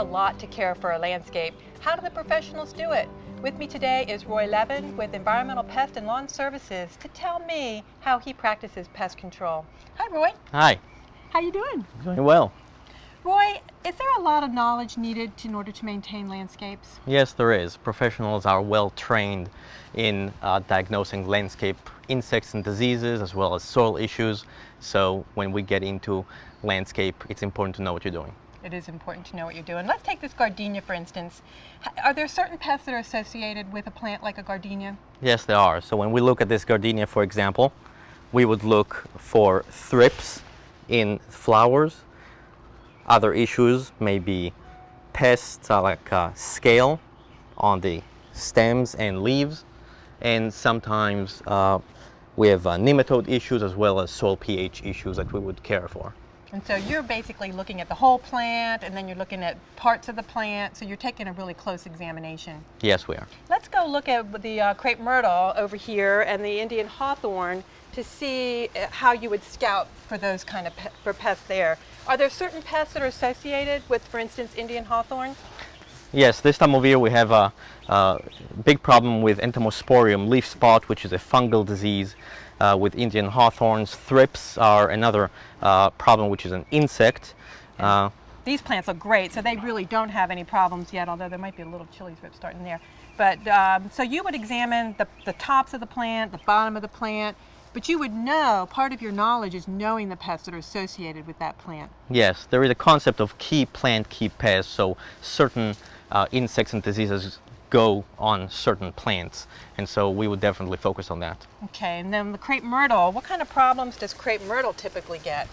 lot to care for a landscape. How do the professionals do it? With me today is Roy Levin with Environmental Pest and Lawn Services to tell me how he practices pest control. Hi, Roy. Hi. How you doing? Doing well. Roy, is there a lot of knowledge needed in order to maintain landscapes? Yes, there is. Professionals are well trained in diagnosing landscape insects and diseases as well as soil issues. So when we get into landscape, it's important to know what you're doing. It is important to know what you're doing. Let's take this gardenia, for instance. Are there certain pests that are associated with a plant like a gardenia? Yes, there are. So when we look at this gardenia, for example, we would look for thrips in flowers. Other issues may be pests like scale on the stems and leaves, and sometimes we have nematode issues as well as soil pH issues that we would care for. And so you're basically looking at the whole plant, and then you're looking at parts of the plant, so you're taking a really close examination. Yes, we are. Let's go look at the crepe myrtle over here and the Indian hawthorn to see how you would scout for those kind of for pests there. Are there certain pests that are associated with, for instance, Indian hawthorn? Yes, this time of year we have a big problem with entomosporium leaf spot, which is a fungal disease with Indian hawthorns. Thrips are another problem, which is an insect. These plants look great, so they really don't have any problems yet, although there might be a little chili thrip starting there. But so you would examine the tops of the plant, the bottom of the plant, but you would know, part of your knowledge is knowing the pests that are associated with that plant. Yes, there is a concept of key plant, key pest, so certain insects and diseases go on certain plants, and so we would definitely focus on that. Okay, and then the crepe myrtle, what kind of problems does crepe myrtle typically get?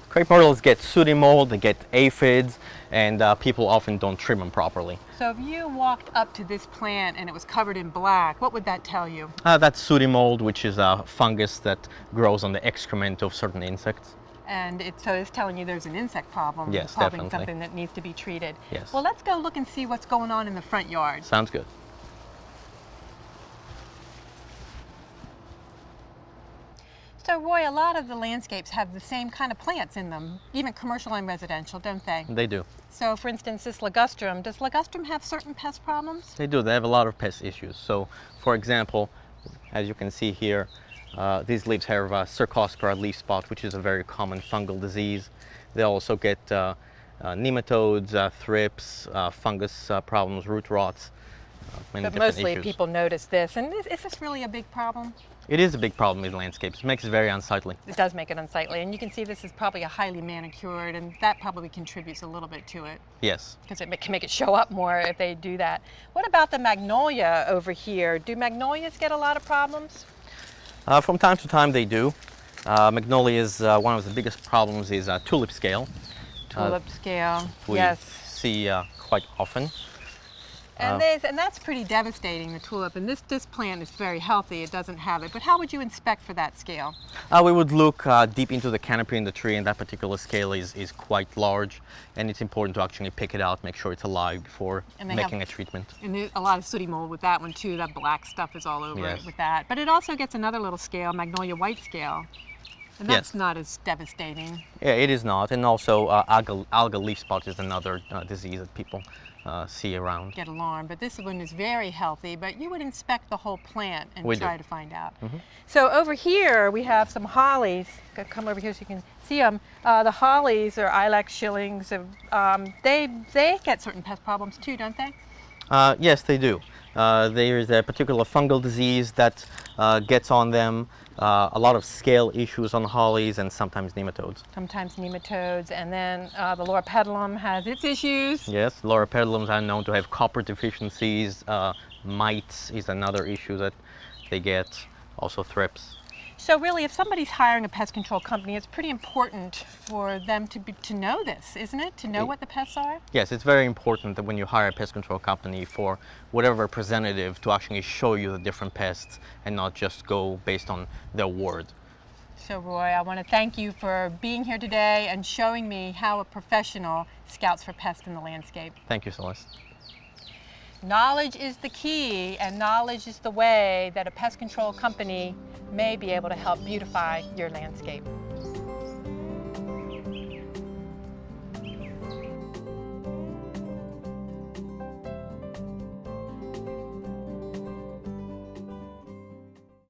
Crepe myrtles get sooty mold, they get aphids, and people often don't trim them properly. So if you walked up to this plant and it was covered in black, what would that tell you? That's sooty mold, which is a fungus that grows on the excrement of certain insects. And so it's telling you there's an insect problem. Yes, probably definitely. Something that needs to be treated. Yes. Well, let's go look and see what's going on in the front yard. Sounds good. So Roy, a lot of the landscapes have the same kind of plants in them, even commercial and residential, don't they? They do. So for instance, this ligustrum, does ligustrum have certain pest problems? They do. They have a lot of pest issues. So, for example, as you can see here, these leaves have Cercospora leaf spot, which is a very common fungal disease. They also get nematodes, thrips, fungus problems, root rots, many But different mostly issues. people notice this. And is this really a big problem? It is a big problem in landscapes. It makes it very unsightly. It does make it unsightly. And you can see this is probably a highly manicured, and that probably contributes a little bit to it. Yes. Because it can make it show up more if they do that. What about the magnolia over here? Do magnolias get a lot of problems? From time to time they do. Magnolia is one of the biggest problems is tulip scale. Tulip scale, We yes. see quite often. And that's pretty devastating, the tulip. And this plant is very healthy, it doesn't have it. But how would you inspect for that scale? We would look deep into the canopy in the tree, and that particular scale is quite large, and it's important to actually pick it out, make sure it's alive before making a treatment. And there's a lot of sooty mold with that one too. That black stuff is all over Yes. it with that. But it also gets another little scale, Magnolia white scale. And that's Yes. not as devastating. Yeah, it is not, and also algal leaf spot is another disease that people see around. Get alarmed, but this one is very healthy. But you would inspect the whole plant and We do. try to find out. So over here we have some hollies. Come over here so you can see them. The hollies or ilex shillings. They get certain pest problems too, don't they? Yes, they do. There is a particular fungal disease that gets on them. A lot of scale issues on hollies and sometimes nematodes. Sometimes nematodes, and then the loropetalum has its issues. Yes, loropetalums are known to have copper deficiencies. Mites is another issue that they get, also thrips. So really, if somebody's hiring a pest control company, it's pretty important for them to know this, isn't it? To know what the pests are? Yes, it's very important that when you hire a pest control company for whatever representative to actually show you the different pests and not just go based on their word. So Roy, I want to thank you for being here today and showing me how a professional scouts for pests in the landscape. Thank you, Celeste. Knowledge is the key, and knowledge is the way that a pest control company may be able to help beautify your landscape.